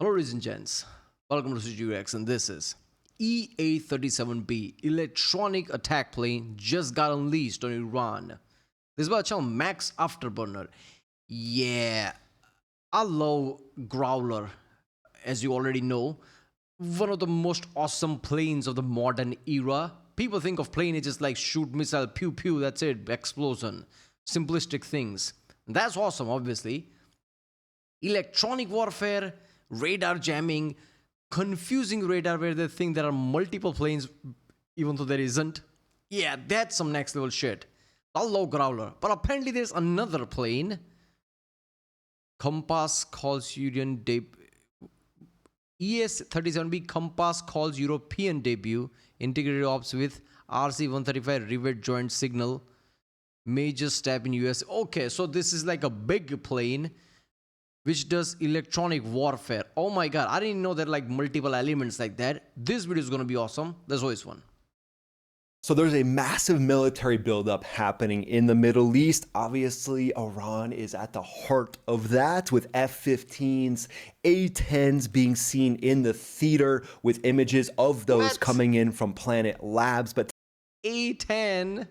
Hello, ladies and gents. Welcome to CGX, and this is EA-37B electronic attack plane just got unleashed on Iran. This is about channel Max Afterburner. Yeah, I love Growler, as you already know. One of the most awesome planes of the modern era. People think of plane as just like shoot missile, pew pew, that's it, explosion. Simplistic things. And that's awesome, obviously. Electronic warfare, radar jamming, confusing radar where they think there are multiple planes even though there isn't. Yeah, that's some next level shit. I love Growler, but apparently there's another plane. Compass calls EA-37B Compass calls European debut. Integrated ops with RC-135 Rivet Joint signal. Major step in US. Okay, so this is like a big plane which does electronic warfare. Oh my god, I didn't know there are like multiple elements like that. This video is going to be awesome. There's always one. So there's a massive military buildup happening in the Middle East. Obviously, Iran is at the heart of that, with F-15s, A-10s being seen in the theater, with images of those coming in from Planet Labs. But A-10,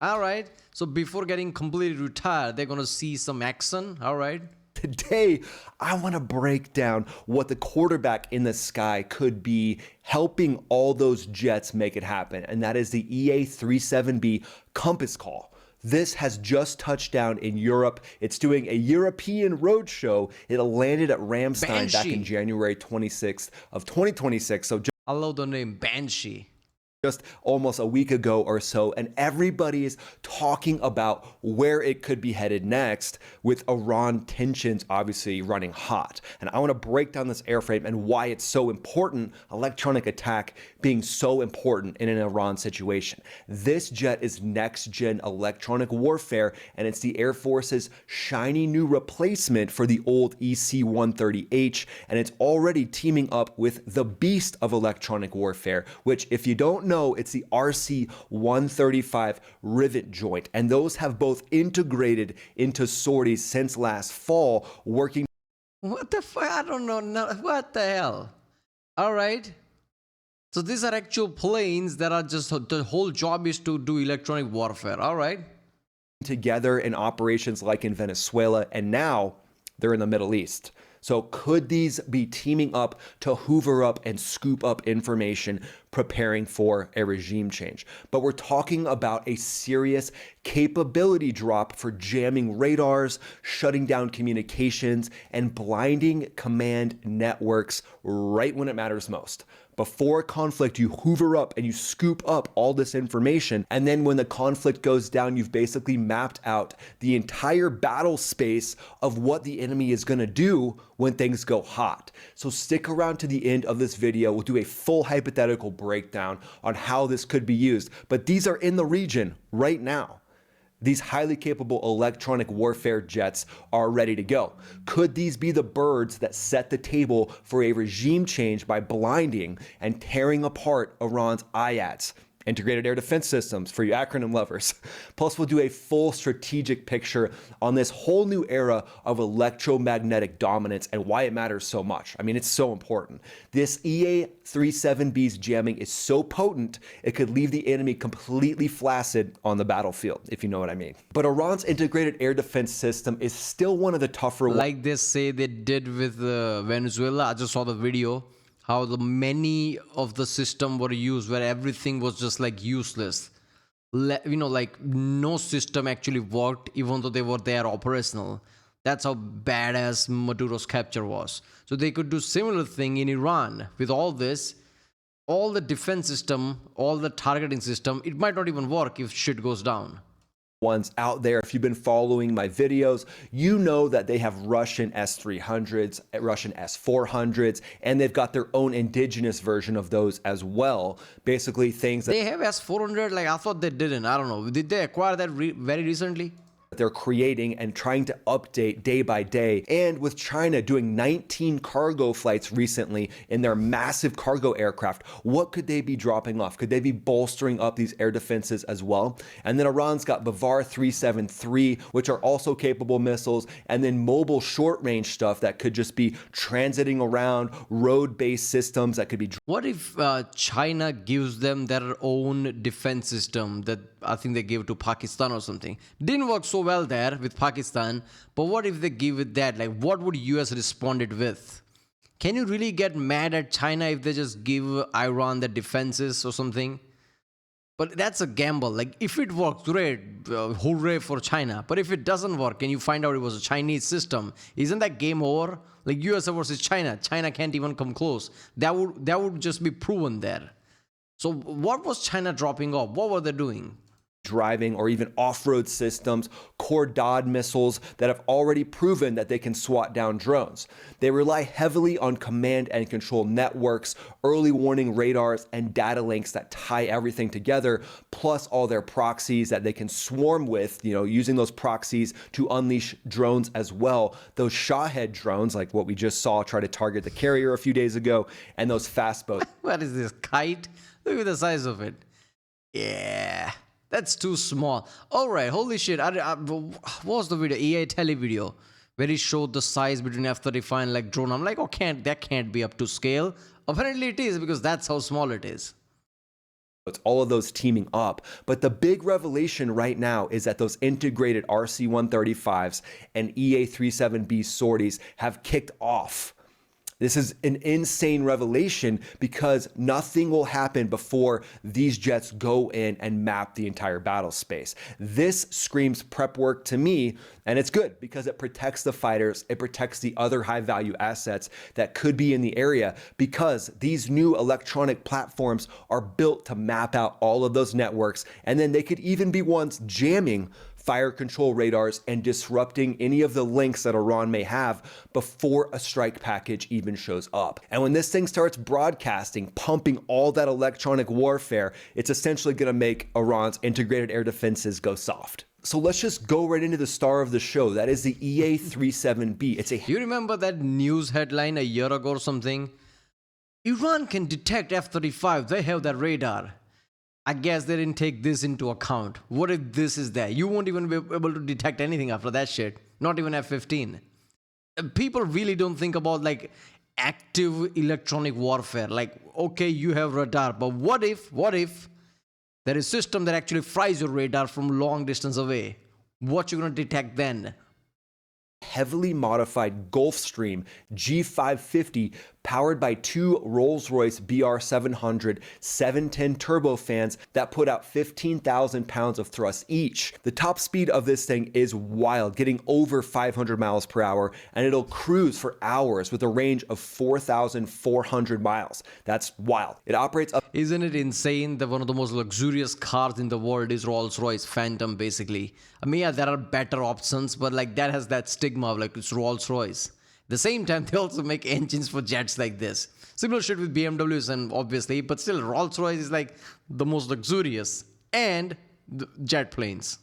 all right. So before getting completely retired, they're going to see some action, all right. Today, I want to break down what the quarterback in the sky could be helping all those jets make it happen, and that is the EA-37B Compass Call. This has just touched down in Europe. It's doing a European roadshow. It landed at Ramstein back in January 26th of 2026. So I love the name Banshee. Just almost a week ago or so, and everybody is talking about where it could be headed next, with Iran tensions obviously running hot. And I want to break down this airframe and why it's so important, electronic attack being so important in an Iran situation. This jet is next-gen electronic warfare, and it's the Air Force's shiny new replacement for the old EC-130H, and it's already teaming up with the beast of electronic warfare, which, if you don't know, it's the RC-135 Rivet Joint, and those have both integrated into sorties since last fall, working. What the fuck? I don't know. What the hell? All right. So these are actual planes that are just, the whole job is to do electronic warfare. All right. Together in operations like in Venezuela, and now they're in the Middle East. So could these be teaming up to hoover up and scoop up information, preparing for a regime change? But we're talking about a serious capability drop for jamming radars, shutting down communications, and blinding command networks right when it matters most. Before conflict, you hoover up and you scoop up all this information. And then when the conflict goes down, you've basically mapped out the entire battle space of what the enemy is going to do when things go hot. So stick around to the end of this video. We'll do a full hypothetical breakdown on how this could be used. But these are in the region right now. These highly capable electronic warfare jets are ready to go. Could these be the birds that set the table for a regime change by blinding and tearing apart Iran's IADS? Integrated Air Defense Systems, for you acronym lovers. Plus, we'll do a full strategic picture on this whole new era of electromagnetic dominance and why it matters so much. I mean, it's so important. This EA-37B's jamming is so potent, it could leave the enemy completely flaccid on the battlefield, if you know what I mean. But Iran's Integrated Air Defense System is still one of the tougher ones. Like they say they did with Venezuela. I just saw the video. How many of the system were used where everything was just like useless. Like no system actually worked even though they were there operational. That's how badass Maduro's capture was. So they could do similar thing in Iran with all this. All the defense system, all the targeting system, it might not even work if shit goes down. Ones out there. If you've been following my videos, you know that they have Russian S-300s, Russian S-400s, and they've got their own indigenous version of those as well. Basically things that they have S-400, like I thought they didn't. I don't know. Did they acquire that very recently? they're creating and trying to update day by day. And with China doing 19 cargo flights recently in their massive cargo aircraft, what could they be dropping off? Could they be bolstering up these air defenses as well? And then Iran's got Bavar 373, which are also capable missiles, and then mobile short-range stuff that could just be transiting around, road-based systems that could be... What if China gives them their own defense system that I think they gave to Pakistan or something? Didn't work so well there with Pakistan, but what if they give it that? Like, what would US respond it with? Can you really get mad at China if they just give Iran the defenses or something? But that's a gamble. Like, if it works, great, hooray for China. But if it doesn't work and you find out it was a Chinese system, isn't that game over? Like USA versus China. China can't even come close. That would just be proven there. So what was China dropping off? What were they doing? Driving or even off-road systems, Cordad missiles that have already proven that they can swat down drones. They rely heavily on command and control networks, early warning radars, and data links that tie everything together, plus all their proxies that they can swarm with, using those proxies to unleash drones as well. Those Shahed drones, like what we just saw try to target the carrier a few days ago, and those fast boats. What is this, kite? Look at the size of it. Yeah. That's too small. All right, holy shit. What was the video? EA tele video where he showed the size between F-35 and like drone. I'm like, oh, that can't be up to scale. Apparently it is, because that's how small it is. It's all of those teaming up. But the big revelation right now is that those integrated RC-135s and EA-37B sorties have kicked off. This is an insane revelation because nothing will happen before these jets go in and map the entire battle space. This screams prep work to me, and it's good because it protects the fighters, it protects the other high-value assets that could be in the area, because these new electronic platforms are built to map out all of those networks, and then they could even be ones jamming fire control radars and disrupting any of the links that Iran may have before a strike package even shows up. And when this thing starts broadcasting, pumping all that electronic warfare, it's essentially going to make Iran's integrated air defenses go soft. So let's just go right into the star of the show. That is the EA-37B. You remember that news headline a year ago or something? Iran can detect F-35. They have that radar. I guess they didn't take this into account. What if this is there? You won't even be able to detect anything after that shit. Not even F-15. People really don't think about like active electronic warfare. Like, okay, you have radar, but what if there is a system that actually fries your radar from long distance away? What you gonna detect then? Heavily modified Gulfstream G550 powered by two Rolls-Royce BR700 710 turbofans that put out 15,000 pounds of thrust each. The top speed of this thing is wild, getting over 500 miles per hour, and it'll cruise for hours with a range of 4,400 miles. That's wild. It operates up... Isn't it insane that one of the most luxurious cars in the world is Rolls-Royce Phantom, basically? I mean, yeah, there are better options, but like that has that stigma of like it's Rolls-Royce. At the same time, they also make engines for jets like this. Similar shit with BMWs and obviously, but still Rolls-Royce is like the most luxurious and the jet planes.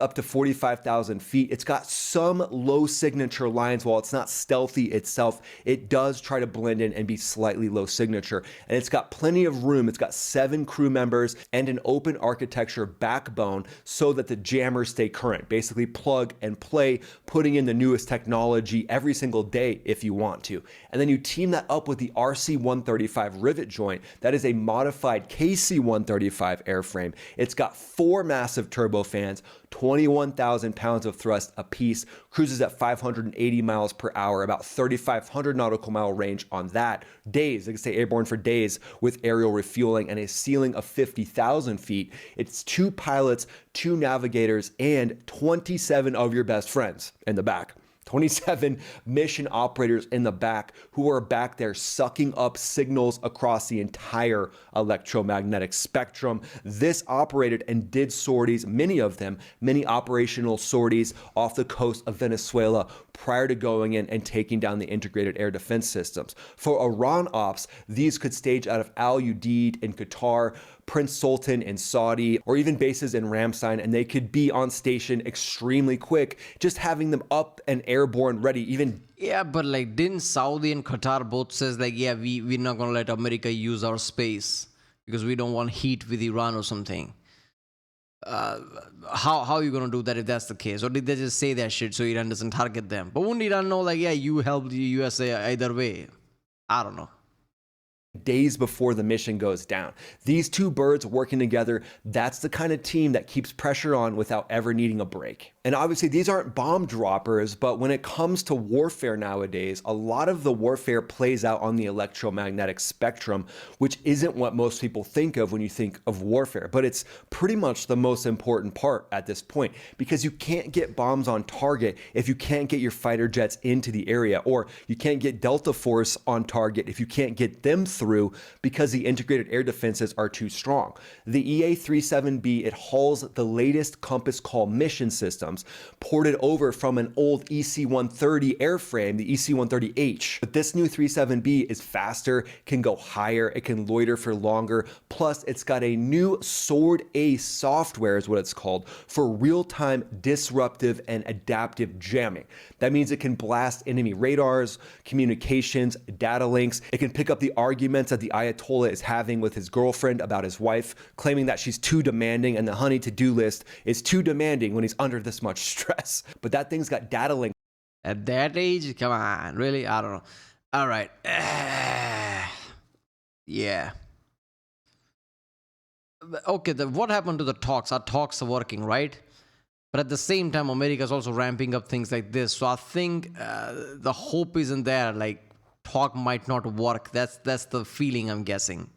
Up to 45,000 feet. It's got some low signature lines. While it's not stealthy itself, it does try to blend in and be slightly low signature. And it's got plenty of room. It's got 7 crew members and an open architecture backbone so that the jammers stay current. Basically plug and play, putting in the newest technology every single day if you want to. And then you team that up with the RC-135 Rivet Joint. That is a modified KC-135 airframe. It's got 4 massive turbofans, 21,000 pounds of thrust apiece, cruises at 580 miles per hour, about 3,500 nautical mile range on that. Days, I can say airborne for days with aerial refueling, and a ceiling of 50,000 feet. It's 2 pilots, 2 navigators, and 27 of your best friends in the back. 27 mission operators in the back who are back there sucking up signals across the entire electromagnetic spectrum. This operated and did sorties, many of them, many operational sorties off the coast of Venezuela, prior to going in and taking down the integrated air defense systems. For Iran ops, these could stage out of Al Udeid in Qatar, Prince Sultan in Saudi, or even bases in Ramstein, and they could be on station extremely quick, just having them up and airborne ready, even. Yeah, but like, didn't Saudi and Qatar both says like, yeah, we're not gonna let America use our space because we don't want heat with Iran or something? How are you gonna do that if that's the case? Or did they just say that shit so Iran doesn't target them? But wouldn't Iran know like, yeah, you helped the USA either way? I don't know. Days before the mission goes down. These two birds working together, that's the kind of team that keeps pressure on without ever needing a break. And obviously these aren't bomb droppers, but when it comes to warfare nowadays, a lot of the warfare plays out on the electromagnetic spectrum, which isn't what most people think of when you think of warfare, but it's pretty much the most important part at this point, because you can't get bombs on target if you can't get your fighter jets into the area, or you can't get Delta Force on target if you can't get them through because the integrated air defenses are too strong. The EA-37B, it hauls the latest compass call mission systems ported over from an old EC-130 airframe, the EC-130H. But this new 37B is faster, can go higher, it can loiter for longer, plus it's got a new Sword A software is what it's called, for real-time disruptive and adaptive jamming. That means it can blast enemy radars, communications, data links. It can pick up the arguments that the Ayatollah is having with his girlfriend about his wife, claiming that she's too demanding and the honey to-do list is too demanding when he's under this much stress. But that thing's got data links. At that age, come on, really? I don't know. All right. Yeah. Okay, what happened to the talks? Our talks are working, right? But at the same time, America is also ramping up things like this. So I think the hope isn't there. Like, talk might not work. That's the feeling I'm guessing.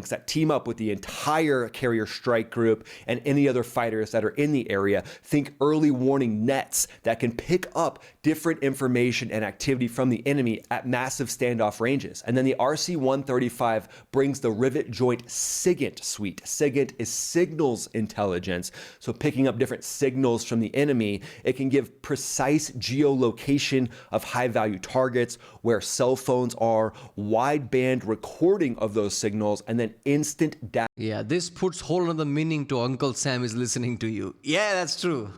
That team up with the entire carrier strike group and any other fighters that are in the area. Think early warning nets that can pick up different information and activity from the enemy at massive standoff ranges. And then the RC-135 brings the Rivet Joint SIGINT suite. SIGINT is signals intelligence. So picking up different signals from the enemy, it can give precise geolocation of high value targets, where cell phones are, wideband recording of those signals, and then instant data. Yeah, this puts whole other meaning to Uncle Sam is listening to you. Yeah, that's true.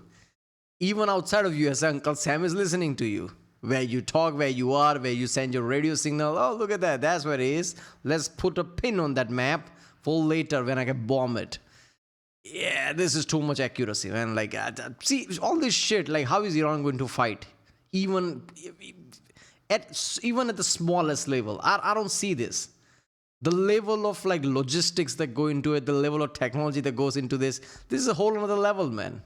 Even outside of US, Uncle Sam is listening to you. Where you talk, where you are, where you send your radio signal. Oh, look at that. That's where it is. Let's put a pin on that map for later when I can bomb it. Yeah, this is too much accuracy, man. Like, see, all this shit, like, how is Iran going to fight? Even at the smallest level. I don't see this. The level of like logistics that go into it, the level of technology that goes into this is a whole other level, man.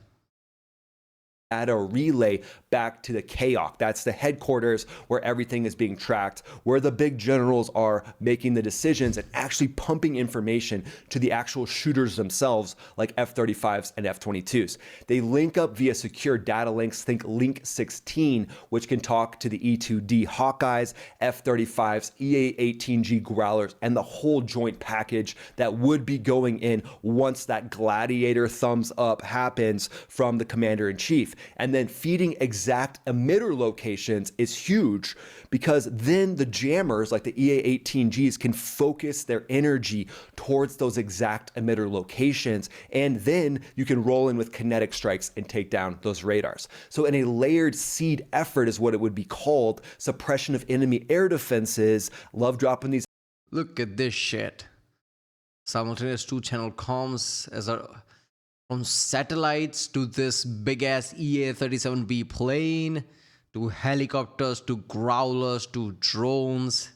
Data relay back to the KOC. That's the headquarters where everything is being tracked, where the big generals are making the decisions and actually pumping information to the actual shooters themselves, like F-35s and F-22s. They link up via secure data links. Think Link 16, which can talk to the E-2D Hawkeyes, F-35s, EA-18G Growlers, and the whole joint package that would be going in once that Gladiator thumbs up happens from the commander-in-chief. And then feeding exact emitter locations is huge, because then the jammers like the EA-18Gs can focus their energy towards those exact emitter locations, and then you can roll in with kinetic strikes and take down those radars. So in a layered seed effort is what it would be called, suppression of enemy air defenses, love dropping these. Look at this shit. Simultaneous 2-channel comms from satellites to this big-ass EA-37B plane, to helicopters, to growlers, to drones.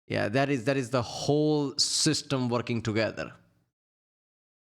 Yeah, that is the whole system working together.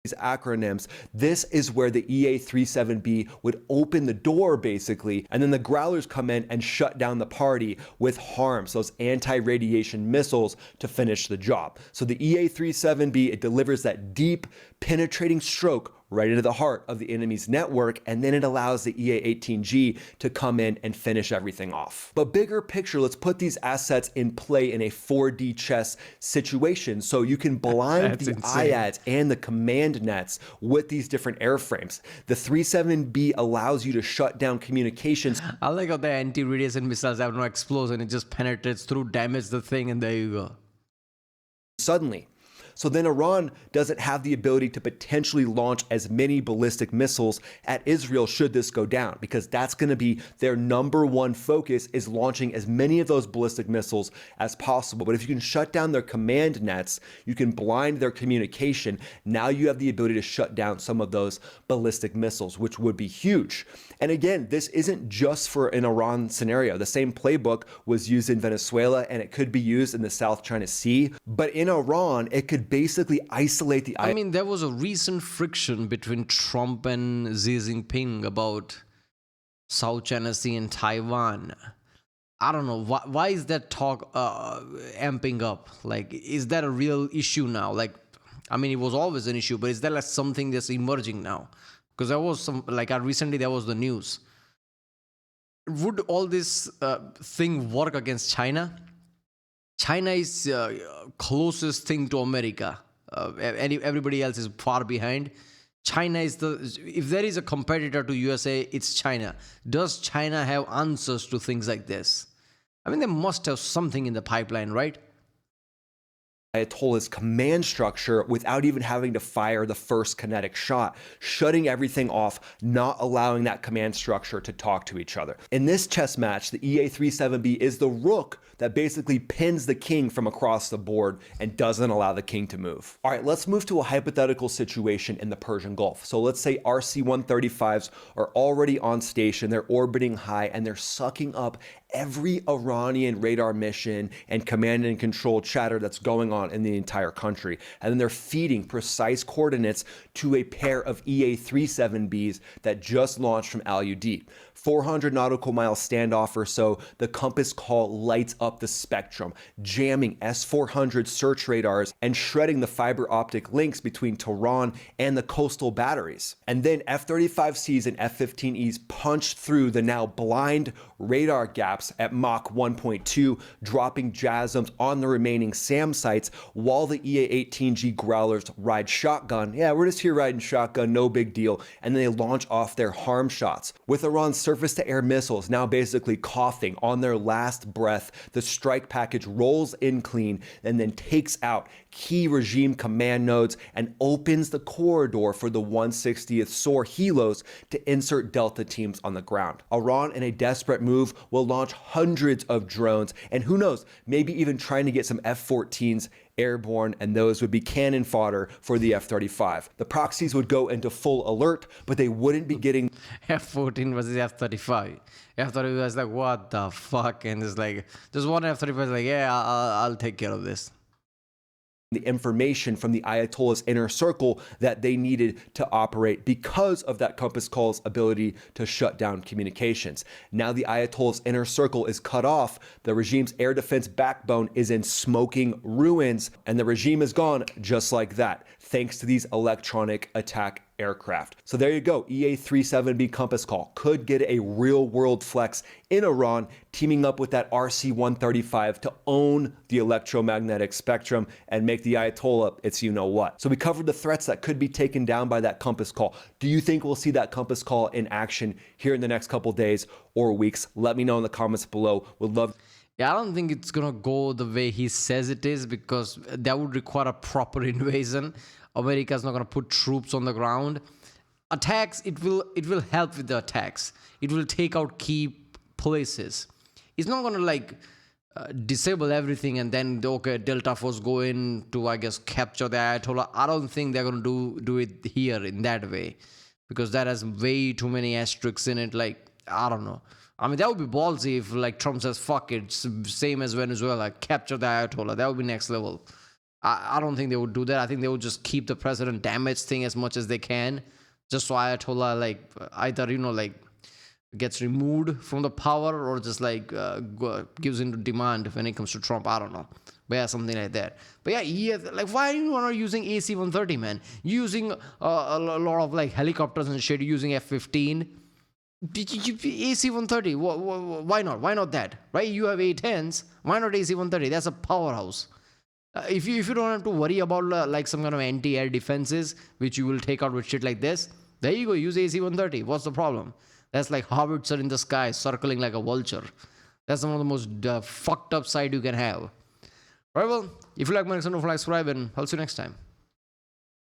These acronyms, this is where the EA-37B would open the door basically, and then the Growlers come in and shut down the party with HARMs, those anti-radiation missiles, to finish the job. So the EA-37B, it delivers that deep, penetrating stroke right into the heart of the enemy's network, and then it allows the EA-18G to come in and finish everything off. But bigger picture, let's put these assets in play in a 4D chess situation so you can blind the IADS and the command nets with these different airframes. The 37B allows you to shut down communications. I like how the anti-radiation missiles have no explosion. It just penetrates through, damage the thing, and there you go. Suddenly. So then Iran doesn't have the ability to potentially launch as many ballistic missiles at Israel should this go down, because that's going to be their number one focus, is launching as many of those ballistic missiles as possible. But if you can shut down their command nets, you can blind their communication. Now you have the ability to shut down some of those ballistic missiles, which would be huge. And again, this isn't just for an Iran scenario. The same playbook was used in Venezuela, and it could be used in the South China Sea. But in Iran, it could basically isolate the... I mean, there was a recent friction between Trump and Xi Jinping about South China Sea and Taiwan. I don't know. Why is that talk amping up? Like, is that a real issue now? Like, I mean, it was always an issue, but is that like something that's emerging now? Because there was some, like, recently there was the news. Would all this thing work against China? China is closest thing to America. Everybody else is far behind. China is if there is a competitor to USA, it's China. Does China have answers to things like this? I mean, they must have something in the pipeline, right? Ayatollah's command structure without even having to fire the first kinetic shot, shutting everything off, not allowing that command structure to talk to each other. In this chess match, the EA-37B is the rook that basically pins the king from across the board and doesn't allow the king to move. All right, let's move to a hypothetical situation in the Persian Gulf. So let's say RC-135s are already on station, they're orbiting high, and they're sucking up every Iranian radar mission and command and control chatter that's going on in the entire country. And then they're feeding precise coordinates to a pair of EA-37Bs that just launched from Al-Udeid. 400 nautical mile standoff or so, the compass call lights up the spectrum, jamming S-400 search radars and shredding the fiber optic links between Tehran and the coastal batteries. And then F-35Cs and F-15Es punched through the now blind radar gaps at Mach 1.2, dropping JASMs on the remaining SAM sites while the EA-18G Growlers ride shotgun. Yeah, we're just here riding shotgun, no big deal. And then they launch off their harm shots. With Iran's surface-to-air missiles now basically coughing on their last breath, the strike package rolls in clean and then takes out key regime command nodes and opens the corridor for the 160th SOAR helos to insert Delta teams on the ground. Iran, in a desperate move, will launch hundreds of drones, and who knows, maybe even trying to get some F-14s airborne, and those would be cannon fodder for the F-35. The proxies would go into full alert, but they wouldn't be getting F-14 versus F-35. F-35 is like, what the fuck? And it's like, there's one F-35 is like, yeah, I'll take care of this. The information from the Ayatollah's inner circle that they needed to operate because of that compass call's ability to shut down communications. Now the Ayatollah's inner circle is cut off, the regime's air defense backbone is in smoking ruins, and the regime is gone just like that, thanks to these electronic attack aircraft. So there you go. EA-37B compass call could get a real world flex in Iran, teaming up with that RC-135 to own the electromagnetic spectrum and make the Ayatollah its you-know-what. So we covered the threats that could be taken down by that compass call. Do you think we'll see that compass call in action here in the next couple days or weeks? Let me know in the comments below. Would love. Yeah, I don't think it's gonna go the way he says it is, because that would require a proper invasion. America's not gonna put troops on the ground. Attacks, it will help with the attacks. It will take out key places. It's not gonna like disable everything and then okay, Delta Force go in to, I guess, capture the Ayatollah. I don't think they're gonna do it here in that way, because that has way too many asterisks in it. Like, I don't know. I mean, that would be ballsy if like Trump says, fuck it, same as Venezuela, capture the Ayatollah. That would be next level. I don't think they would do that. I think they would just keep the president damaged thing as much as they can, just so Ayatollah, like, either, like gets removed from the power, or just like gives into demand when it comes to Trump. I don't know. But yeah, something like that. But yeah, like, why are you not using AC-130, man? You're using a lot of like helicopters and shit. You're using F-15. AC-130. Why not? Why not that? Right? You have A-10s. Why not AC-130? That's a powerhouse. If you don't have to worry about like some kind of anti-air defenses, which you will take out with shit like this, there you go. Use AC-130. What's the problem? That's like howitzer in the sky, circling like a vulture. That's one of the most fucked up sight you can have. Alright, well, if you like my next one, don't forget to subscribe, and I'll see you next time.